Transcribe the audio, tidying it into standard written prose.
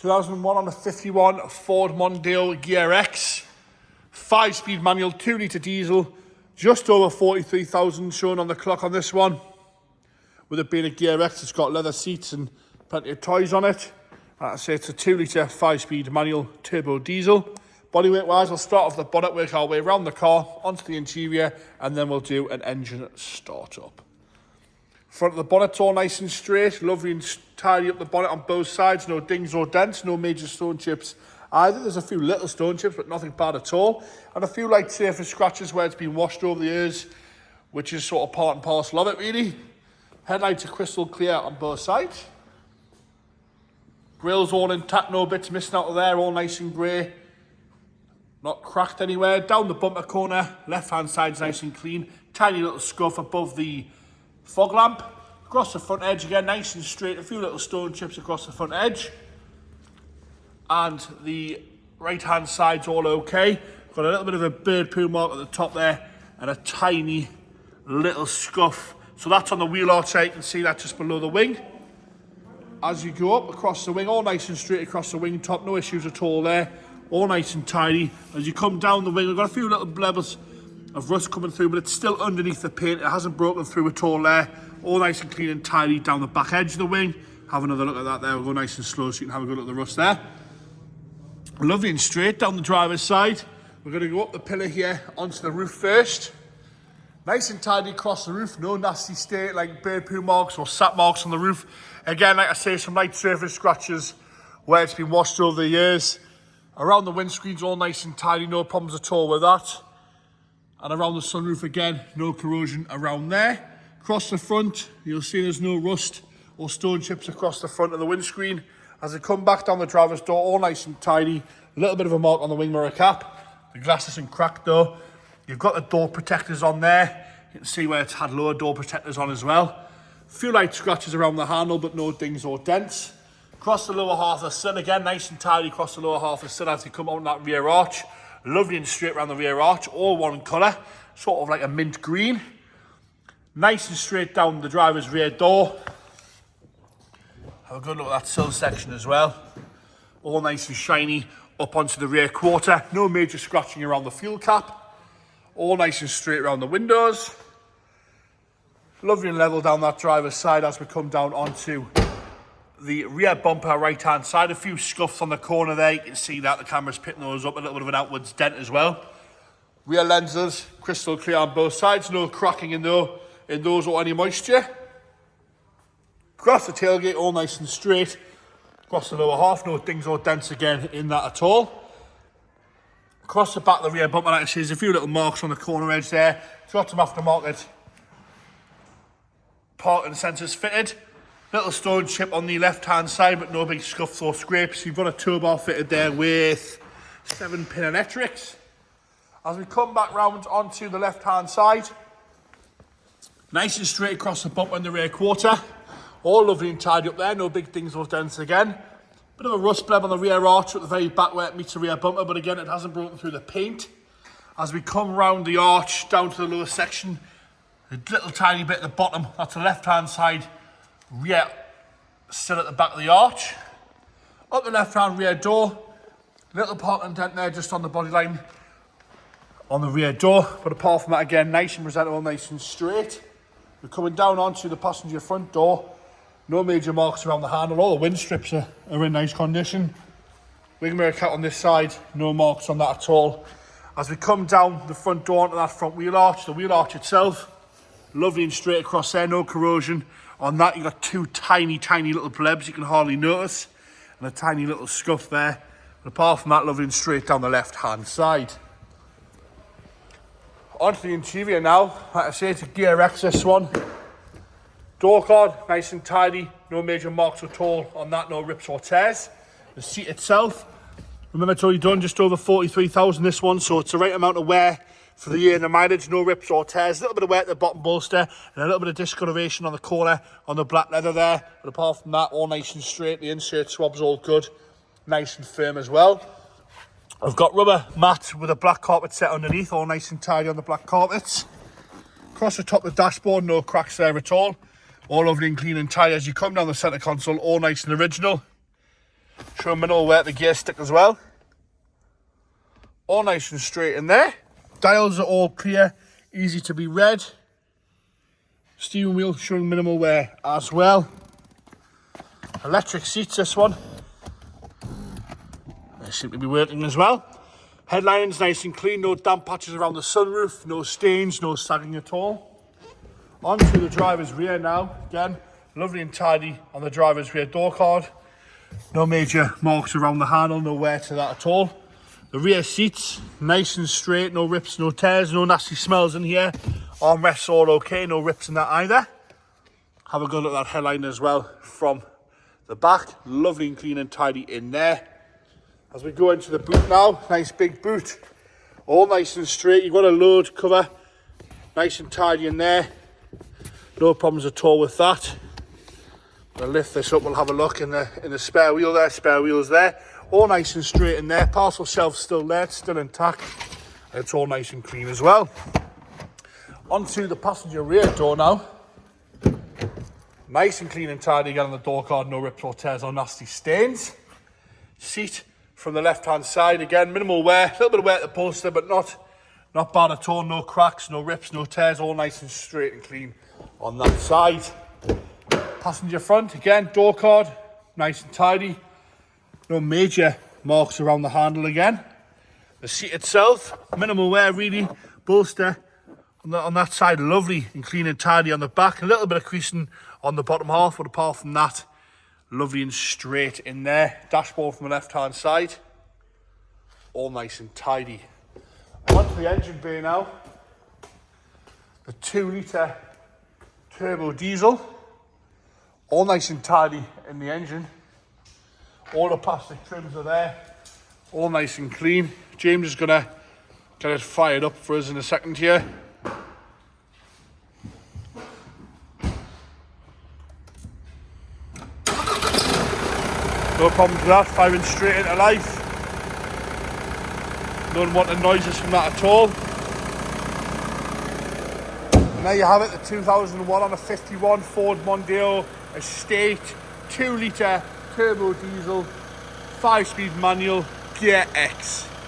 2001 on the 51 Ford Mondeo Ghia X. 5-speed manual, 2-litre diesel. Just over 43,000 shown on the clock on this one. With it being a Ghia X, it's got leather seats and plenty of toys on it. Like I say, it's a 2-litre 5-speed manual turbo diesel. Bodyweight wise, we'll start off the bonnet, work our way around the car, onto the interior, and then we'll do an engine start up. Front of the bonnet's all nice and straight, lovely and tidy up the bonnet on both sides, no dings or dents, no major stone chips either. There's a few little stone chips, but nothing bad at all. And a few light surface scratches where it's been washed over the years, which is sort of part and parcel of it really. Headlights are crystal clear on both sides. Grill's all intact, no bits missing out of there, all nice and grey. Not cracked anywhere. Down the bumper corner, left-hand side's nice and clean. Tiny little scuff above the fog lamp. Across the front edge again, nice and straight. A few little stone chips across the front edge. And the right-hand side's all okay. Got a little bit of a bird poo mark at the top there and a tiny little scuff. So that's on the wheel arch there. You can see that just below the wing. As you go up across the wing, all nice and straight across the wing top. No issues at all there. All nice and tidy. As you come down the wing, we've got a few little blebbles of rust coming through, but it's still underneath the paint. It hasn't broken through at all there. All nice and clean and tidy down the back edge of the wing. Have another look at that there. We'll go nice and slow so you can have a good look at the rust there. Lovely and straight down the driver's side. We're going to go up the pillar here onto the roof first. Nice and tidy across the roof. No nasty state like bird poo marks or sap marks on the roof. Again, like I say, some light surface scratches where it's been washed over the years. Around the windscreen's all nice and tidy, no problems at all with that. And around the sunroof again, no corrosion around there. Across the front, you'll see there's no rust or stone chips across the front of the windscreen. As I come back down the driver's door, all nice and tidy. A little bit of a mark on the wing mirror cap. The glass isn't cracked though. You've got the door protectors on there. You can see where it's had lower door protectors on as well. A few light scratches around the handle, but no dings or dents. Across the lower half of the sill, again, nice and tidy across the lower half of the sill as you come on that rear arch. Lovely and straight around the rear arch, all one colour, sort of like a mint green. Nice and straight down the driver's rear door. Have a good look at that sill section as well. All nice and shiny up onto the rear quarter. No major scratching around the fuel cap. All nice and straight around the windows. Lovely and level down that driver's side as we come down onto the rear bumper right hand side. A few scuffs on the corner there. You can see that the camera's picking those up. A little bit of an outwards dent as well. Rear lenses crystal clear on both sides. No cracking in those or any moisture. Across the tailgate, all nice and straight. Across the lower half, no dings or dents again in that at all. Across the back of the rear bumper, like I say, there's a few little marks on the corner edge there. It's got some aftermarket parking sensors fitted. Little stone chip on the left-hand side, but no big scuffs or scrapes. You've got a tow bar fitted there with 7-pin electrics. As we come back round onto the left-hand side, nice and straight across the bumper and the rear quarter. All lovely and tidy up there, no big dings or dents again. Bit of a rust bleb on the rear arch at the very back where it meets the rear bumper, but again, it hasn't broken through the paint. As we come round the arch down to the lower section, a little tiny bit at the bottom, that's the left-hand side rear still at the back of the arch. Up the left-hand rear door, little parking dent there just on the body line on the rear door, but apart from that, again, nice and presentable, nice and straight. We're coming down onto the passenger front door. No major marks around the handle. All the wind strips are in nice condition. Wing mirror cap on this side, no marks on that at all. As we come down the front door onto that front wheel arch, the wheel arch itself, lovely and straight across there, no corrosion. On that, you've got two tiny little plebs you can hardly notice, and a tiny little scuff there. But apart from that, lovely and straight down the left-hand side. Onto the interior now. Like I say, it's a Ghia X, this one. Door card, nice and tidy. No major marks at all on that, no rips or tears. The seat itself, remember it's only done just over 43,000 this one, so it's the right amount of wear for the year and the mileage. No rips or tears. A little bit of wear at the bottom bolster and a little bit of discoloration on the corner on the black leather there. But apart from that, all nice and straight. The insert swab's all good. Nice and firm as well. I've got rubber mat with a black carpet set underneath, all nice and tidy on the black carpets. Across the top of the dashboard, no cracks there at all. All lovely and clean and tidy as you come down the centre console, all nice and original. Show minimal wear at the gear stick as well. All nice and straight in there. Dials are all clear, easy to be read. Steering wheel showing minimal wear as well. Electric seats, this one. They seem to be working as well. Headlining's nice and clean, no damp patches around the sunroof, no stains, no sagging at all. Onto the driver's rear now. Again, lovely and tidy on the driver's rear door card. No major marks around the handle, no wear to that at all. The rear seats, nice and straight, no rips, no tears, no nasty smells in here. Armrests all okay, no rips in that either. Have a good look at that headliner as well from the back. Lovely and clean and tidy in there. As we go into the boot now, nice big boot. All nice and straight. You've got a load cover, nice and tidy in there. No problems at all with that. We'll lift this up, we'll have a look in the spare wheel there, spare wheels there. All nice and straight in there. Parcel shelf still there, it's still intact. It's all nice and clean as well. Onto the passenger rear door now. Nice and clean and tidy again on the door card, no rips or tears or nasty stains. Seat from the left hand side, again, minimal wear, a little bit of wear at the bolster, but not bad at all. No cracks, no rips, no tears, all nice and straight and clean on that side. Passenger front, again, door card, nice and tidy. No major marks around the handle again. The seat itself, minimal wear really. Bolster on that side, lovely and clean and tidy on the back. A little bit of creasing on the bottom half, but apart from that, lovely and straight in there. Dashboard from the left hand side, all nice and tidy. Onto the engine bay now. The 2-litre turbo diesel, all nice and tidy in the engine. All the plastic trims are there, all nice and clean. James is gonna get it fired up for us in a second here. No problems with that, firing straight into life. No unwanted noises from that at all. And there you have it, the 2001 on a 51 Ford Mondeo Estate, 2-litre turbo diesel, 5-speed manual, Ghia X.